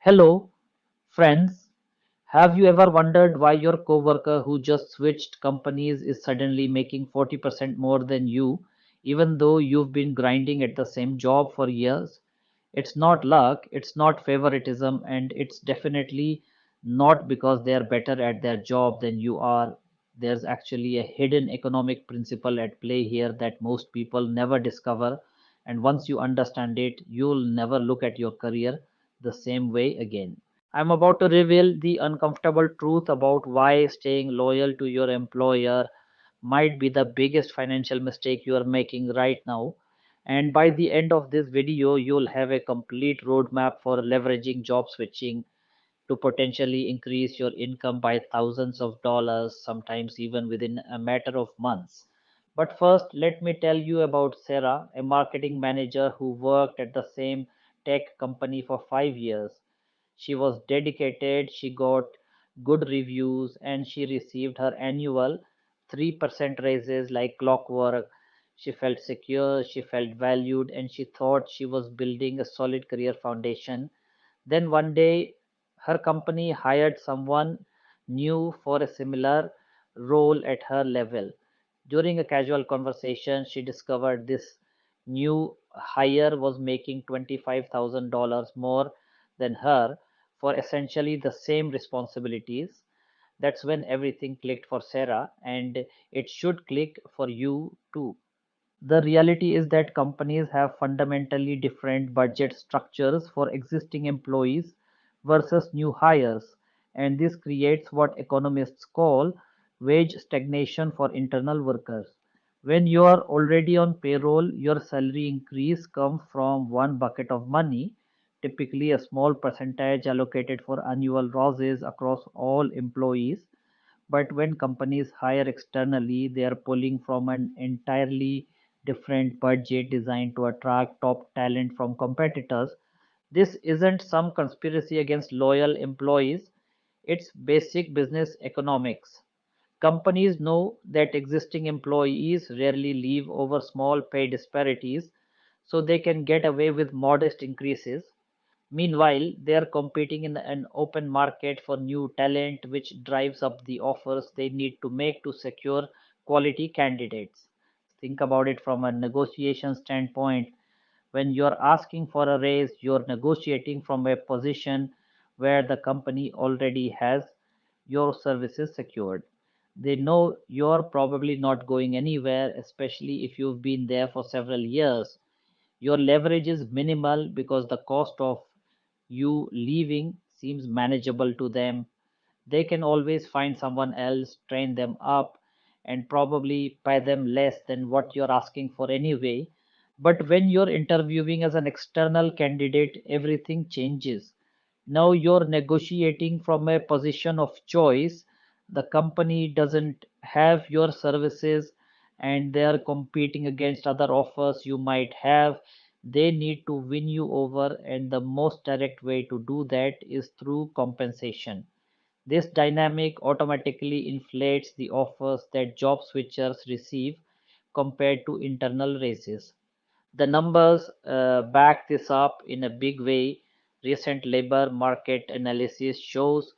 Hello, friends. Have you ever wondered why your coworker who just switched companies is suddenly making 40% more than you, even though you've been grinding at the same job for years? It's not luck, it's not favoritism, and it's definitely not because they are better at their job than you are. There's actually a hidden economic principle at play here that most people never discover, and once you understand it, you'll never look at your career the same way again. I'm about to reveal the uncomfortable truth about why staying loyal to your employer might be the biggest financial mistake you are making right now. And by the end of this video, you'll have a complete roadmap for leveraging job switching to potentially increase your income by thousands of dollars, sometimes even within a matter of months. But first, let me tell you about Sarah, a marketing manager who worked at the same tech company for 5 years. She was dedicated, she got good reviews, and she received her annual 3% raises like clockwork. She felt secure, she felt valued, and she thought she was building a solid career foundation. Then one day, her company hired someone new for a similar role at her level. During a casual conversation, she discovered this new hire was making $25,000 more than her for essentially the same responsibilities. That's when everything clicked for Sarah, and it should click for you too. The reality is that companies have fundamentally different budget structures for existing employees versus new hires, and this creates what economists call wage stagnation for internal workers. When you are already on payroll, your salary increase comes from one bucket of money, typically a small percentage allocated for annual raises across all employees. But when companies hire externally, they are pulling from an entirely different budget designed to attract top talent from competitors. This isn't some conspiracy against loyal employees, it's basic business economics. Companies know that existing employees rarely leave over small pay disparities, so they can get away with modest increases. Meanwhile, they are competing in an open market for new talent, which drives up the offers they need to make to secure quality candidates. Think about it from a negotiation standpoint. When you're asking for a raise, you're negotiating from a position where the company already has your services secured. They know you're probably not going anywhere, especially if you've been there for several years. Your leverage is minimal because the cost of you leaving seems manageable to them. They can always find someone else, train them up, and probably pay them less than what you're asking for anyway. But when you're interviewing as an external candidate, everything changes. Now you're negotiating from a position of choice. The company doesn't have your services and they are competing against other offers you might have. They need to win you over, and the most direct way to do that is through compensation. This dynamic automatically inflates the offers that job switchers receive compared to internal raises. The numbers back this up in a big way. Recent labor market analysis shows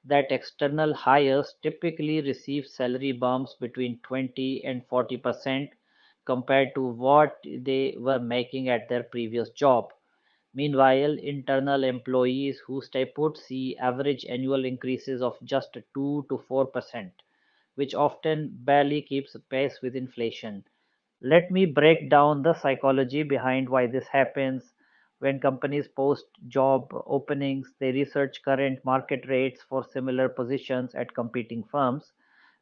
that external hires typically receive salary bumps between 20 and 40% compared to what they were making at their previous job. Meanwhile, internal employees who stay put see average annual increases of just 2 to 4%, which often barely keeps pace with inflation. Let me break down the psychology behind why this happens. When companies post job openings, they research current market rates for similar positions at competing firms.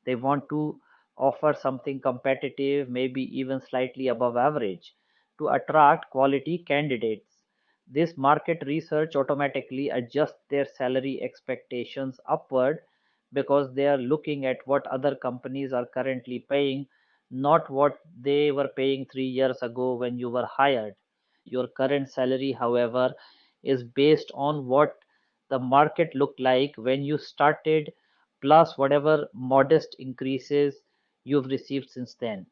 They want to offer something competitive, maybe even slightly above average, to attract quality candidates. This market research automatically adjusts their salary expectations upward because they are looking at what other companies are currently paying, not what they were paying 3 years ago when you were hired. Your current salary, however, is based on what the market looked like when you started, plus whatever modest increases you've received since then.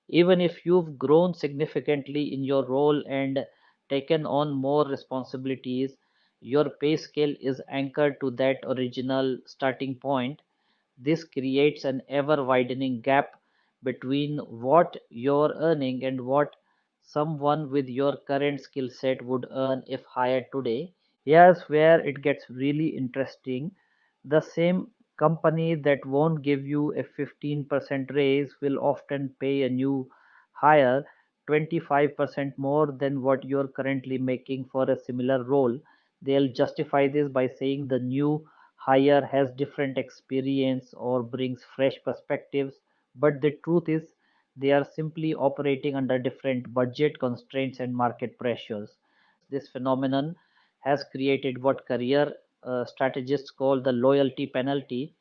Even if you've grown significantly in your role and taken on more responsibilities, Your pay scale is anchored to that original starting point. This creates an ever widening gap between what you're earning and what someone with your current skill set would earn if hired today. Here's where it gets really interesting. The same company that won't give you a 15% raise will often pay a new hire 25% more than what you're currently making for a similar role. They'll justify this by saying the new hire has different experience or brings fresh perspectives, but the truth is they are simply operating under different budget constraints and market pressures. This phenomenon has created what career strategists call the loyalty penalty.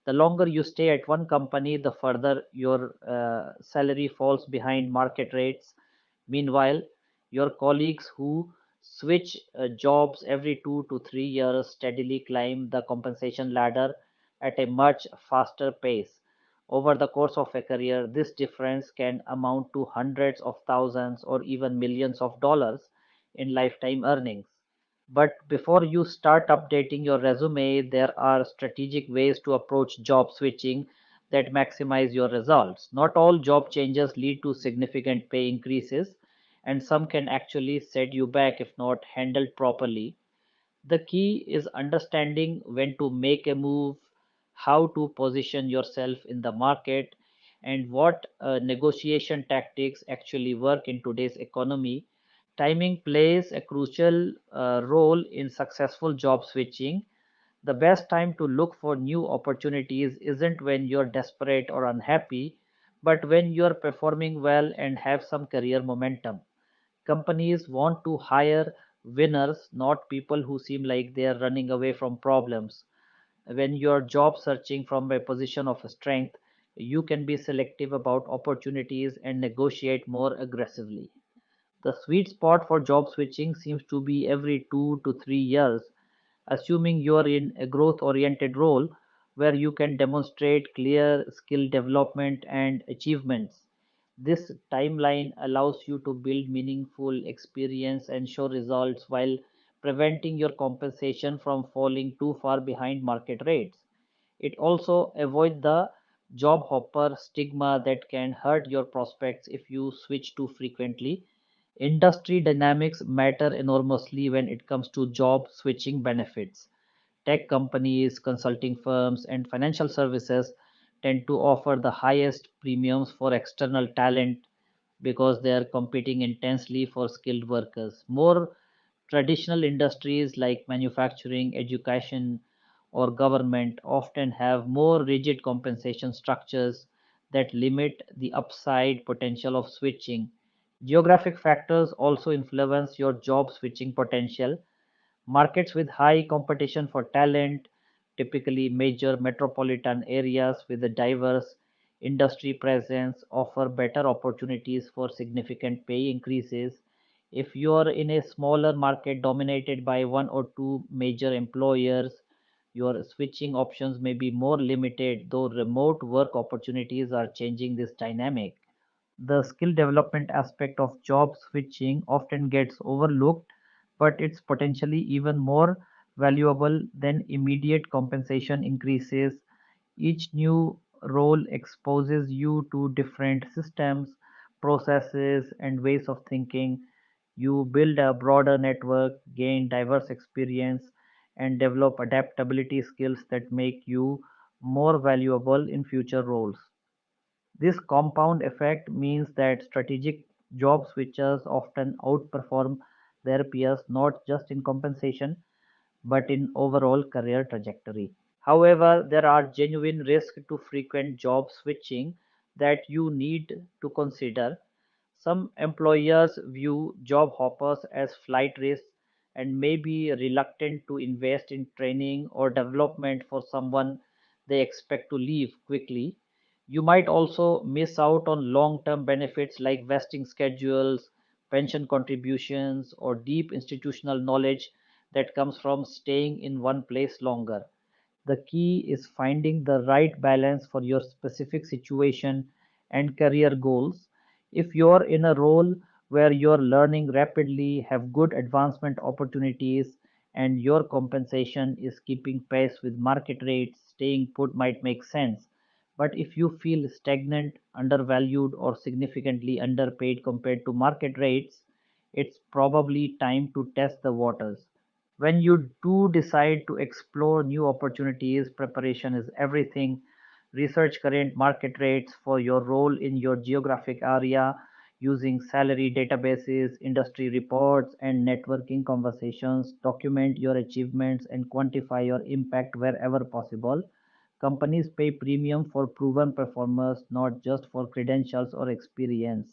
The longer you stay at one company, the further your salary falls behind market rates. Meanwhile, your colleagues who switch jobs every 2 to 3 years steadily climb the compensation ladder at a much faster pace. Over the course of a career, this difference can amount to hundreds of thousands or even millions of dollars in lifetime earnings. But before you start updating your resume, there are strategic ways to approach job switching that maximize your results. Not all job changes lead to significant pay increases, and some can actually set you back if not handled properly. The key is understanding when to make a move, how to position yourself in the market, and what negotiation tactics actually work in today's economy. Timing plays a crucial role in successful job switching. The best time to look for new opportunities isn't when you're desperate or unhappy, but when you're performing well and have some career momentum. Companies want to hire winners, not people who seem like they are running away from problems. When you're job searching from a position of strength, you can be selective about opportunities and negotiate more aggressively. The sweet spot for job switching seems to be every 2 to 3 years, assuming you're in a growth oriented role where you can demonstrate clear skill development and achievements. This timeline allows you to build meaningful experience and show results while preventing your compensation from falling too far behind market rates. It also avoids the job hopper stigma that can hurt your prospects if you switch too frequently. Industry dynamics matter enormously when it comes to job switching benefits. Tech companies, consulting firms, and financial services tend to offer the highest premiums for external talent because they are competing intensely for skilled workers. More traditional industries like manufacturing, education, or government often have more rigid compensation structures that limit the upside potential of switching. Geographic factors also influence your job switching potential. Markets with high competition for talent, typically major metropolitan areas with a diverse industry presence, offer better opportunities for significant pay increases. If you are in a smaller market dominated by one or two major employers, your switching options may be more limited, though remote work opportunities are changing this dynamic. The skill development aspect of job switching often gets overlooked, but it's potentially even more valuable than immediate compensation increases. Each new role exposes you to different systems, processes, and ways of thinking. You build a broader network, gain diverse experience, and develop adaptability skills that make you more valuable in future roles. This compound effect means that strategic job switchers often outperform their peers not just in compensation but in overall career trajectory. However, there are genuine risks to frequent job switching that you need to consider. Some employers view job hoppers as flight risks and may be reluctant to invest in training or development for someone they expect to leave quickly. You might also miss out on long term benefits like vesting schedules, pension contributions, or deep institutional knowledge that comes from staying in one place longer. The key is finding the right balance for your specific situation and career goals. If you're in a role where you're learning rapidly, have good advancement opportunities, and your compensation is keeping pace with market rates, staying put might make sense. But if you feel stagnant, undervalued, or significantly underpaid compared to market rates, it's probably time to test the waters. When you do decide to explore new opportunities, preparation is everything. Research current market rates for your role in your geographic area using salary databases, industry reports, and networking conversations. Document your achievements and quantify your impact wherever possible. Companies pay premium for proven performers, not just for credentials or experience.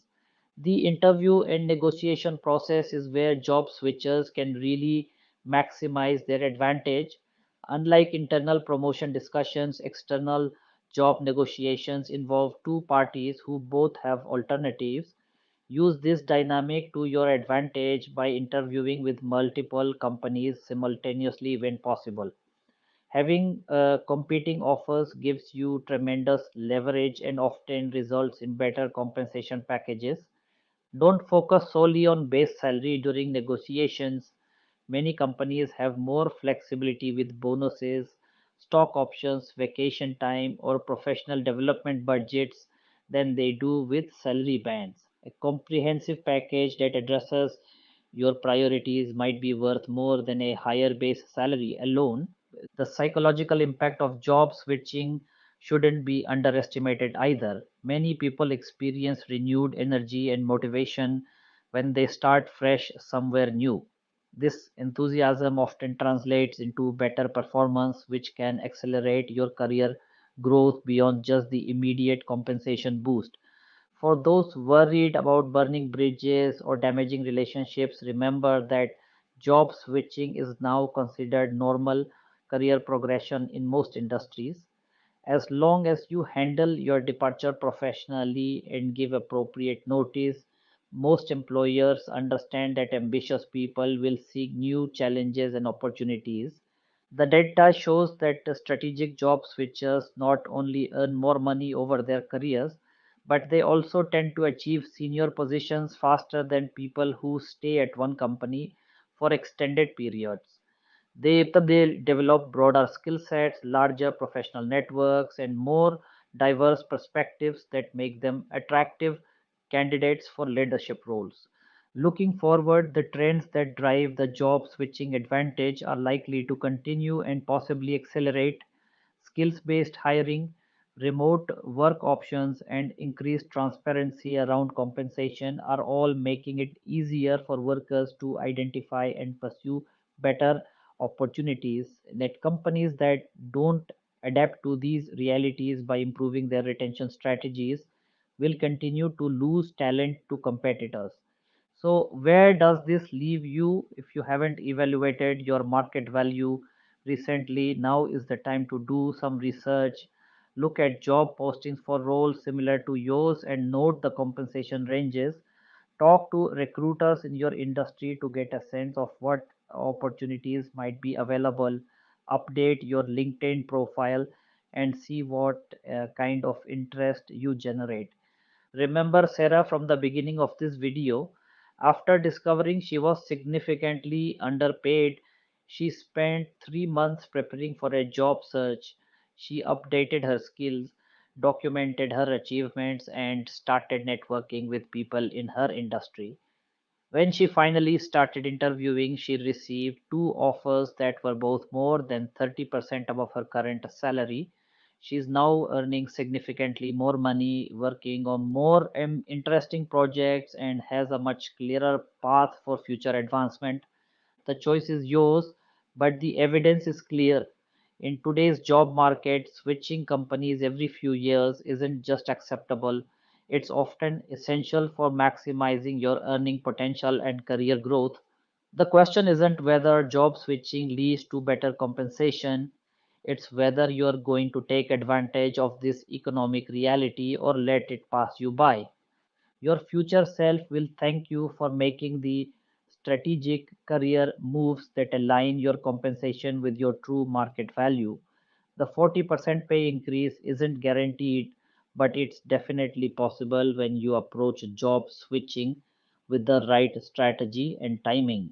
The interview and negotiation process is where job switchers can really maximize their advantage. Unlike internal promotion discussions, external job negotiations involve two parties who both have alternatives. Use this dynamic to your advantage by interviewing with multiple companies simultaneously when possible. Having competing offers gives you tremendous leverage and often results in better compensation packages. Don't focus solely on base salary during negotiations. Many companies have more flexibility with bonuses, stock options, vacation time, or professional development budgets than they do with salary bands. A comprehensive package that addresses your priorities might be worth more than a higher base salary alone. The psychological impact of job switching shouldn't be underestimated either. Many people experience renewed energy and motivation when they start fresh somewhere new. This enthusiasm often translates into better performance, which can accelerate your career growth beyond just the immediate compensation boost. For those worried about burning bridges or damaging relationships, remember that job switching is now considered normal career progression in most industries. As long as you handle your departure professionally and give appropriate notice, most employers understand that ambitious people will seek new challenges and opportunities. The data shows that the strategic job switchers not only earn more money over their careers, but they also tend to achieve senior positions faster than people who stay at one company for extended periods. They develop broader skill sets, larger professional networks, and more diverse perspectives that make them attractive candidates for leadership roles. Looking forward, the trends that drive the job switching advantage are likely to continue and possibly accelerate. Skills based hiring, remote work options, and increased transparency around compensation are all making it easier for workers to identify and pursue better opportunities. That companies that don't adapt to these realities by improving their retention strategies will continue to lose talent to competitors. So, where does this leave you if you haven't evaluated your market value recently? Now is the time to do some research. Look at job postings for roles similar to yours and note the compensation ranges. Talk to recruiters in your industry to get a sense of what opportunities might be available. Update your LinkedIn profile and see what kind of interest you generate. Remember Sarah from the beginning of this video. After discovering she was significantly underpaid, she spent 3 months preparing for a job search. She updated her skills, documented her achievements, and started networking with people in her industry. When she finally started interviewing, she received two offers that were both more than 30% above her current salary. She is now earning significantly more money, working on more interesting projects, and has a much clearer path for future advancement. The choice is yours, but the evidence is clear. In today's job market, switching companies every few years isn't just acceptable, it's often essential for maximizing your earning potential and career growth. The question isn't whether job switching leads to better compensation, it's whether you're going to take advantage of this economic reality or let it pass you by. Your future self will thank you for making the strategic career moves that align your compensation with your true market value. The 40% pay increase isn't guaranteed, but it's definitely possible when you approach job switching with the right strategy and timing.